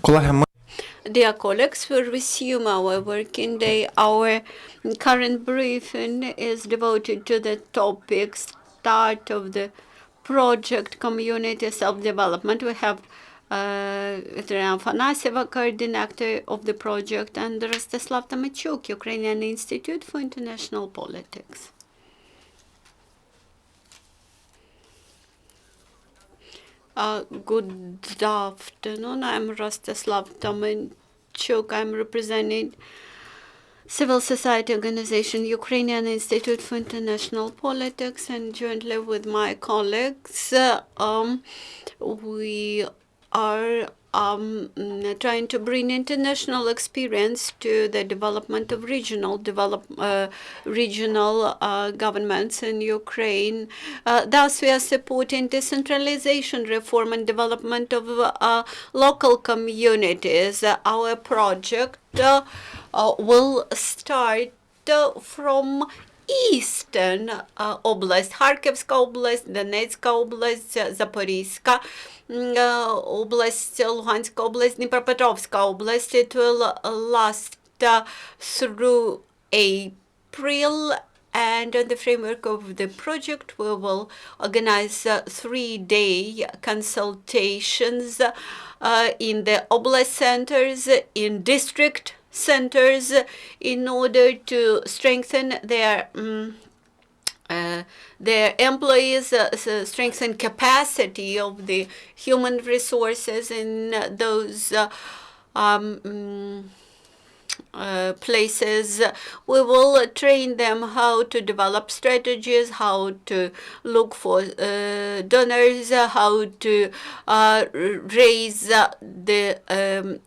Dear colleagues, we resume our working day. Our current briefing is devoted to the topic start of the project community self-development. We have Kateryna Sidash, coordinator of the project, and Rostyslav Tomenchuk, Ukrainian Institute for International Politics. Good afternoon. I'm Rostyslav Tomenchuk. I'm representing civil society organization Ukrainian Institute for International Politics, and jointly with my colleagues, we are trying to bring international experience to the development of regional governments in Ukraine. Thus, we are supporting decentralization, reform, and development of local communities. Our project will start from Eastern Oblast, Kharkivska Oblast, Donetska Oblast, Zaporizhska Oblast, Luhanska Oblast, Dnipropetrovska Oblast. It will last through April, and in the framework of the project, we will organize 3-day consultations in the oblast centers, in district centers, in order to strengthen their employees, strengthen capacity of the human resources in those places. We will train them how to develop strategies, how to look for donors, how to raise the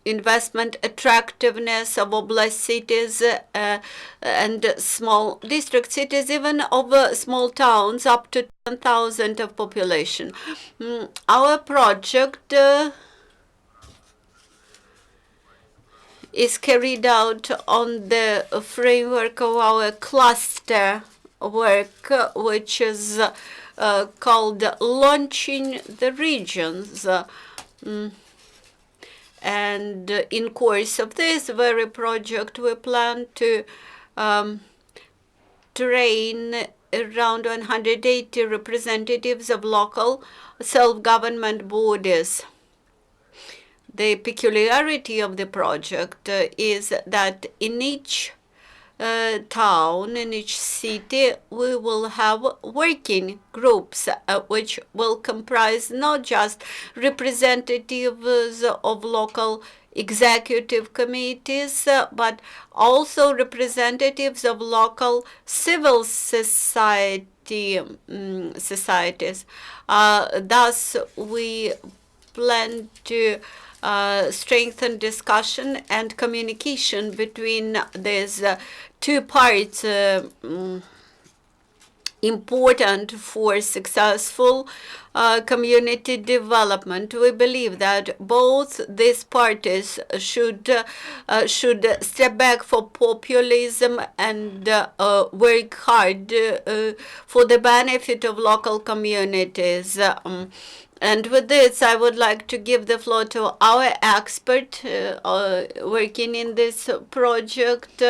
investment attractiveness of oblast cities and small district cities, even of small towns up to 10,000 of population. Our project is carried out on the framework of our cluster work, which is called Launching the Regions. And in course of this very project, we plan to train around 180 representatives of local self-government bodies. The peculiarity of the project is that in each town, in each city, we will have working groups which will comprise not just representatives of local executive committees, but also representatives of local civil society societies. Thus, we plan to strengthen discussion and communication between these two parts important for successful community development. We believe that both these parties should step back for populism and work hard for the benefit of local communities. And with this, I would like to give the floor to our expert working in this project.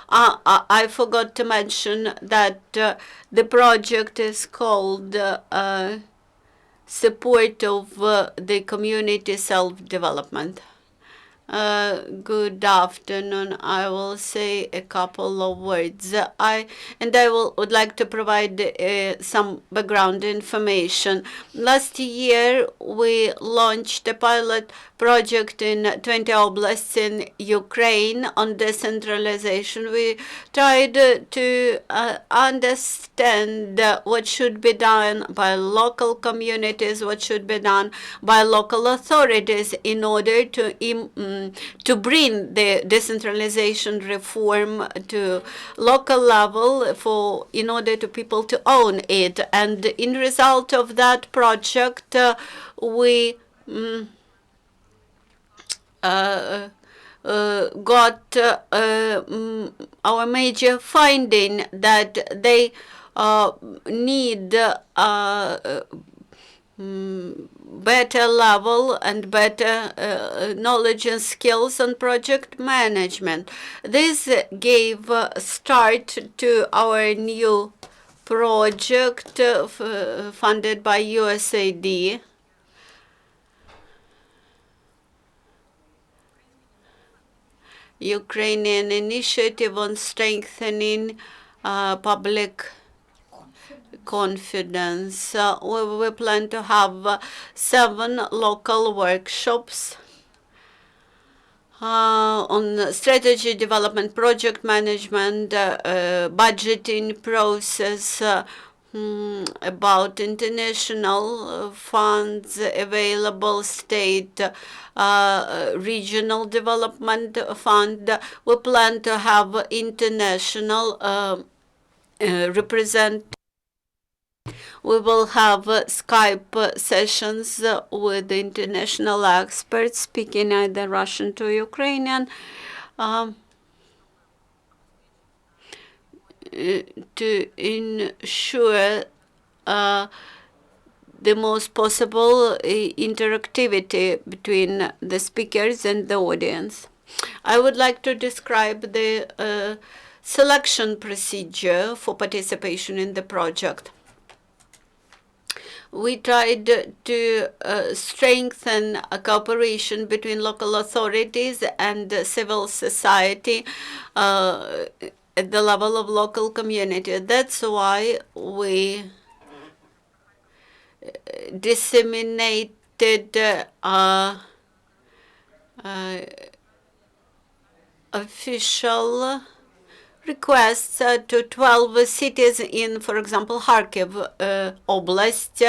I forgot to mention that the project is called Support of the Community Self-Development. Good afternoon. I will say a couple of words. I would like to provide some background information. Last year, we launched a pilot project in 20 oblasts in Ukraine on decentralization. We tried to understand what should be done by local communities, what should be done by local authorities in order to bring the decentralization reform to local level in order to people to own it. And in result of that project, we got our major finding that they need better level and better knowledge and skills on project management. This gave start to our new project funded by USAID. Ukrainian initiative on strengthening public confidence. We plan to have 7 local workshops on strategy development, project management, budgeting process, about international funds available, state, regional development fund. We plan to have international represent. We will have Skype sessions with international experts speaking either Russian to Ukrainian to ensure the most possible interactivity between the speakers and the audience. I would like to describe the selection procedure for participation in the project. We tried to strengthen a cooperation between local authorities and civil society at the level of local community. That's why we disseminated official requests to 12 cities in, for example, Kharkiv Oblast,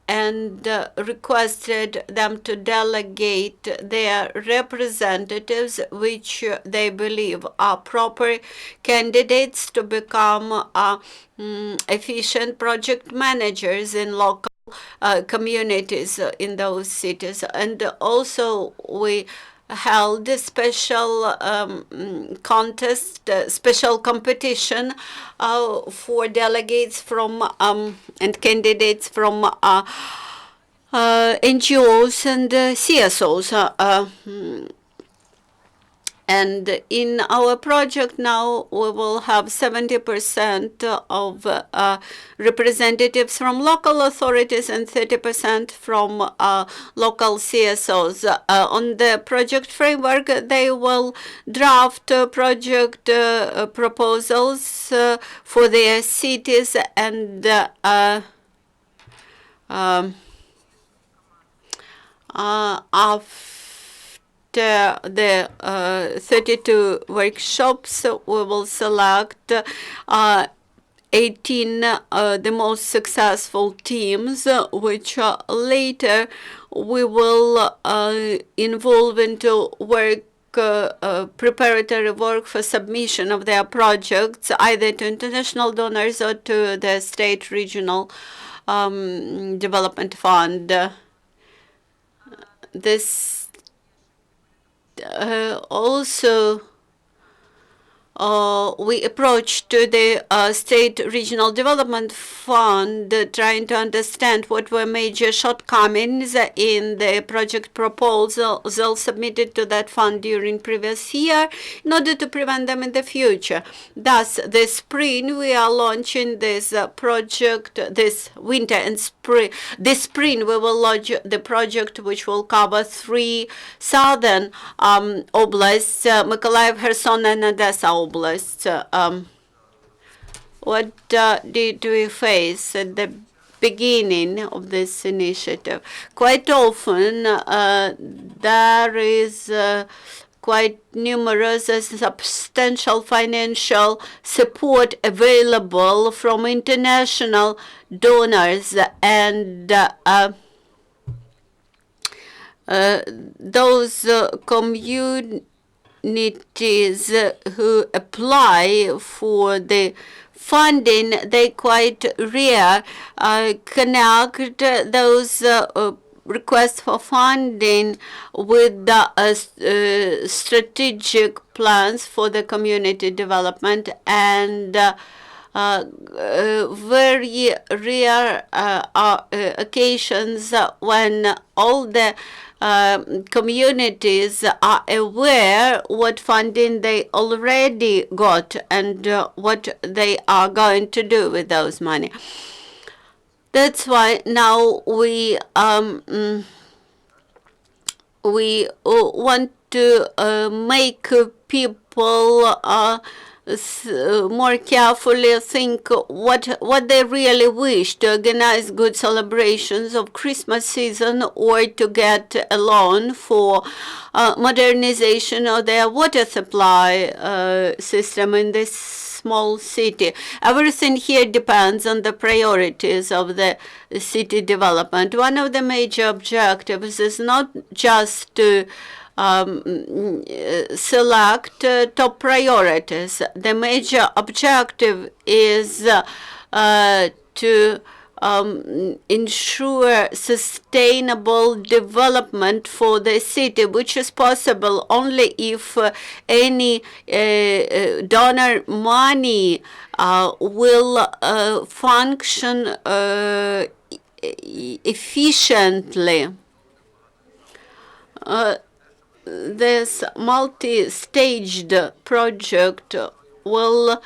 and requested them to delegate their representatives, which they believe are proper candidates to become efficient project managers in local communities in those cities. And also we held a special contest, special competition for delegates from and candidates from NGOs and CSOs. And in our project now, we will have 70% of representatives from local authorities and 30% from local CSOs. On the project framework, they will draft project proposals for their cities, and after the 32 workshops, we will select 18 the most successful teams, which later we will involve into work, preparatory work for submission of their projects, either to international donors or to the state regional development fund. This also we approached to the State Regional Development Fund, trying to understand what were major shortcomings in the project proposals submitted to that fund during previous year, in order to prevent them in the future. Thus, this spring we are launching this project, this winter and spring. This spring we will launch the project, which will cover 3 southern oblasts, Mykolaiv, Kherson, and Odessa oblasts. What did we face at the beginning of this initiative? Quite often there is quite numerous and substantial financial support available from international donors, and those communities who apply for the funding, they quite rare connect those requests for funding with the strategic plans for the community development, and very rare occasions when all the communities are aware what funding they already got and what they are going to do with those money. That's why now we want to make people more carefully think what they really wish, to organize good celebrations of Christmas season or to get a loan for modernization of their water supply system in this small city. Everything here depends on the priorities of the city development. One of the major objectives is not just to select top priorities. The major objective is to ensure sustainable development for the city, which is possible only if any donor money will function efficiently. This multi-staged project will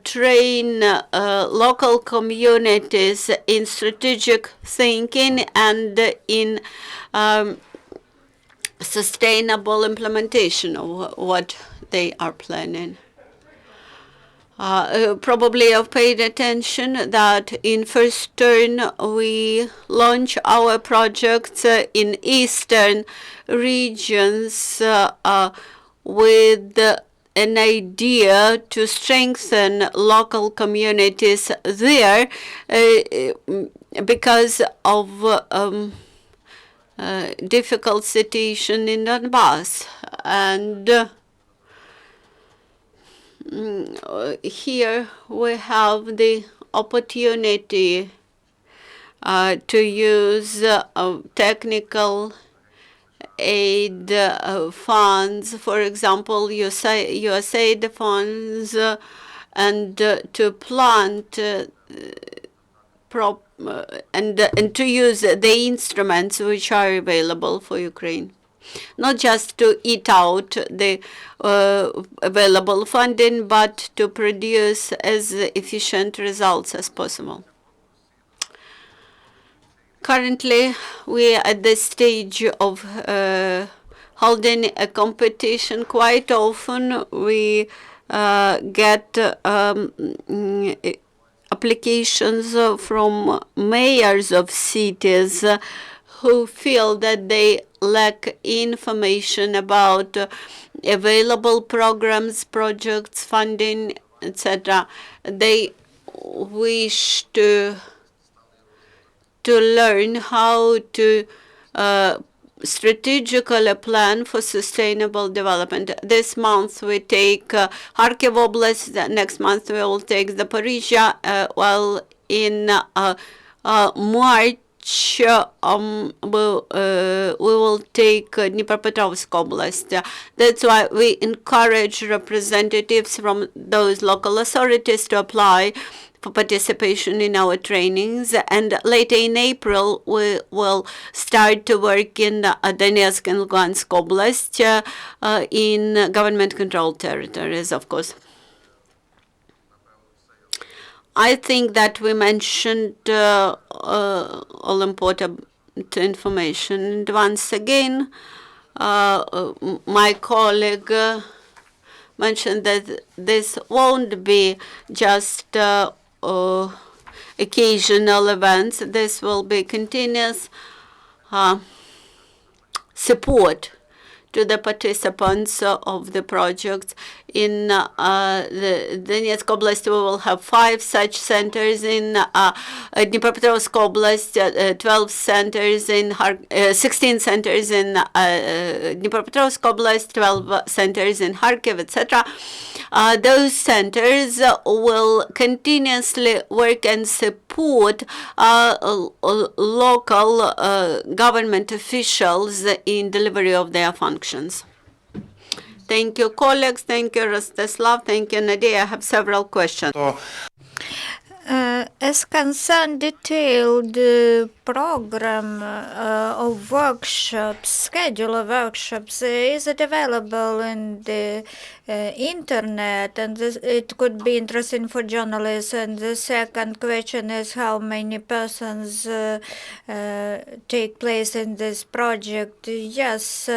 train local communities in strategic thinking and in sustainable implementation of what they are planning. Probably you've paid attention that in first turn we launch our projects in eastern regions with an idea to strengthen local communities there because of difficult situation in Donbass. And here we have the opportunity to use technical aid funds, for example, USAID funds, and to plant and to use the instruments which are available for Ukraine. Not just to eat out the available funding, but to produce as efficient results as possible. Currently, we are at the stage of holding a competition. Quite often, we get applications from mayors of cities who feel that they lack information about available programs, projects, funding, etc. They wish to learn how to strategically plan for sustainable development. This month we take Kharkiv Oblast, next month we will take Zaporizhia, while in March we will take Dnipropetrovsk Oblast. That's why we encourage representatives from those local authorities to apply for participation in our trainings, and later in April we will start to work in Donetsk and Lugansk Oblast in government-controlled territories, of course. I think that we mentioned all important information. And once again, my colleague mentioned that this won't be just occasional events. This will be continuous support to the participants of the project. In the Donetsk Oblast, we will have 5 such centers. In Dnipropetrovsk Oblast, 12 centers. In 16 centers in Dnipropetrovsk Oblast, 12 centers in Kharkiv, etc. Those centers will continuously work and support local government officials in delivery of their functions. Thank you, colleagues. Thank you, Rostyslav. Thank you, Nadia. I have several questions. As concerned detailed program of workshops, schedule of workshops, is it available in the internet, and it could be interesting for journalists. And the second question is how many persons take place in this project. Yes.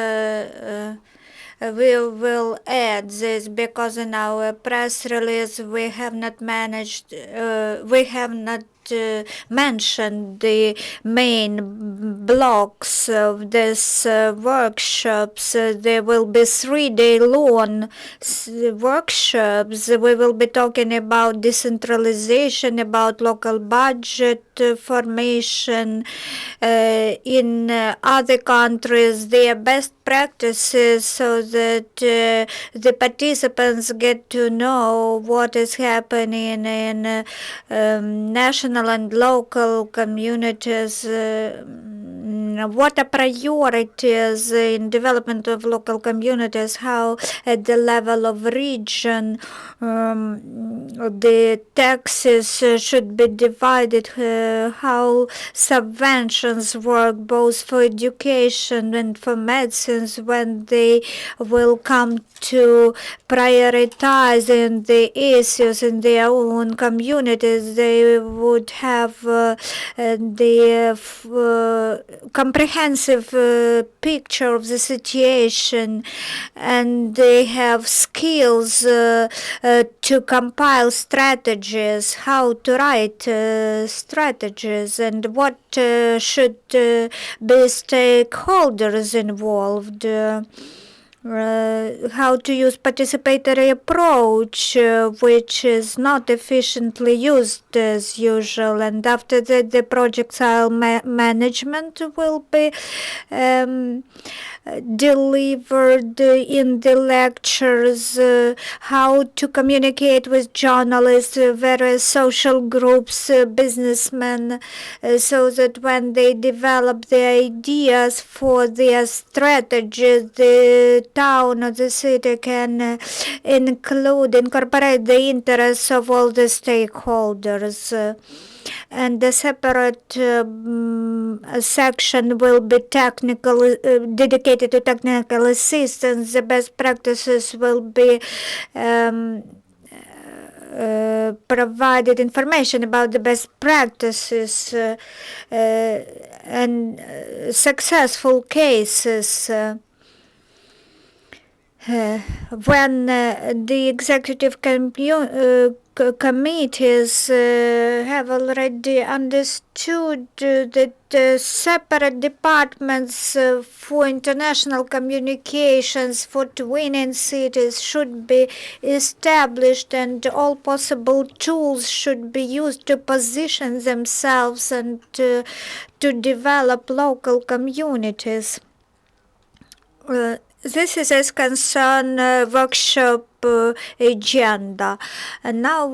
We will add this because in our press release we have not mentioned the main blocks of this workshops. There will be 3-day long workshops. We will be talking about decentralization, about local budget formation in other countries, their best practices, so that the participants get to know what is happening in national and local communities, what are priorities in development of local communities, how at the level of region the taxes should be divided, how subventions work both for education and for medicines when they will come to prioritizing the issues in their own communities. They would have the comprehensive picture of the situation, and they have skills to compile strategies, how to write strategies, and what should be stakeholders involved. How to use participatory approach, which is not efficiently used as usual. And after that, the project style management will be delivered in the lectures, how to communicate with journalists, various social groups, businessmen, so that when they develop the ideas for their strategy, the town or the city can incorporate the interests of all the stakeholders. And the separate section will be technical, dedicated to technical assistance. The best practices will be provided information about the best practices and successful cases. When the executive committees have already understood that separate departments for international communications for twinning cities should be established, and all possible tools should be used to position themselves and to develop local communities. This is as concern workshop agenda. And now,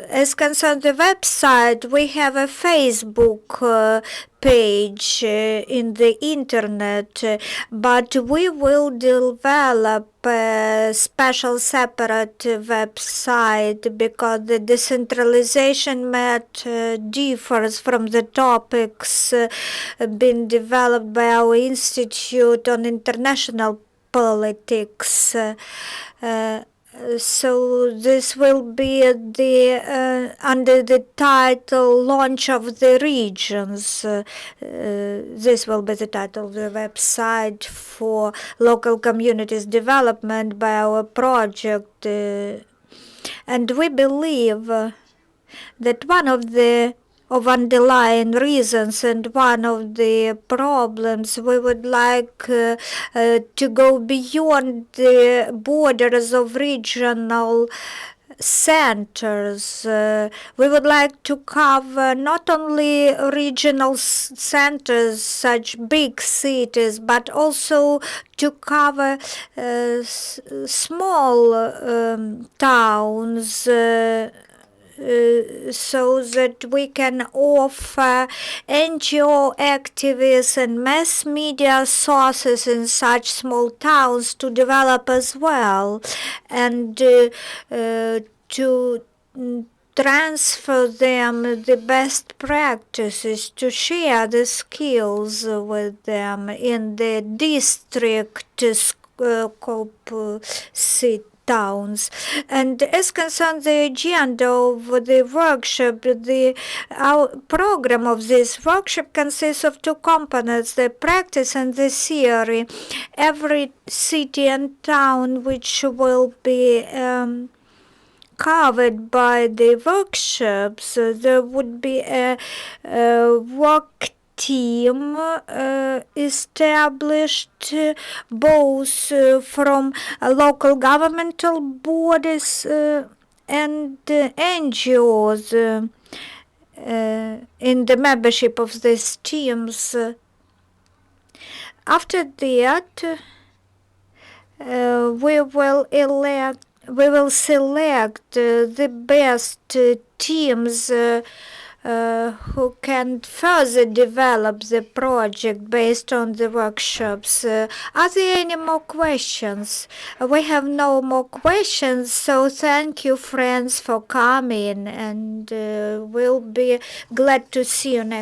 as concern the website, we have a Facebook page in the internet, but we will develop a special separate website because the decentralization method differs from the topics being developed by our Institute on International Politics. So this will be under the title Launch of the Regions. This will be the title of the website for local communities development by our project. And we believe that one of the underlying reasons and one of the problems, we would like to go beyond the borders of regional centers. We would like to cover not only regional centers, such big cities, but also to cover small towns, so that we can offer NGO activists and mass media sources in such small towns to develop as well, and to transfer them the best practices, to share the skills with them in the district scope towns. And as concerns the agenda of the workshop, our program of this workshop consists of two components: the practice and the theory. Every city and town which will be covered by the workshops, there would be a work team established, both from local governmental bodies and NGOs in the membership of these teams. After that, we will select the best teams who can further develop the project based on the workshops. Are there any more questions? We have no more questions, so thank you, friends, for coming, and we'll be glad to see you next